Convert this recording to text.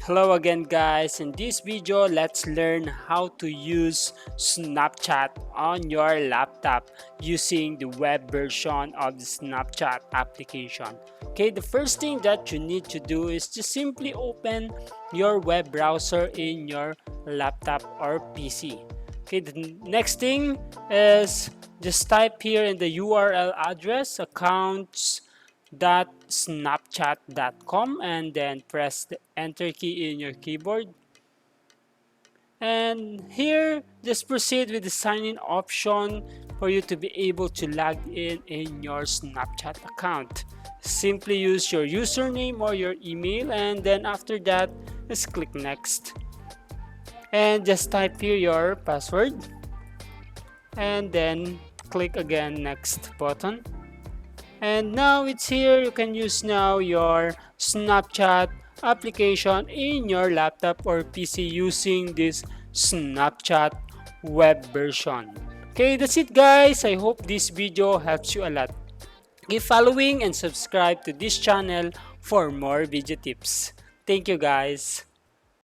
Hello again guys, in this video let's learn how to use Snapchat on your laptop using the web version of the Snapchat application. Okay, the first thing that you need to do is to simply open your web browser in your laptop or PC. Okay, the next thing is just type here in the URL address accounts.snapchat.com and then press the enter key in your keyboard. And here, just proceed with the sign in option for you to be able to log in your Snapchat account. Simply use your username or your email, and then after that, just click next. And just type here your password. And then click again next button. And now it's here. You can use now your Snapchat application in your laptop or PC using this Snapchat web version. Okay, that's it guys. I hope this video helps you a lot. Keep following and subscribe to this channel for more video tips. Thank you guys.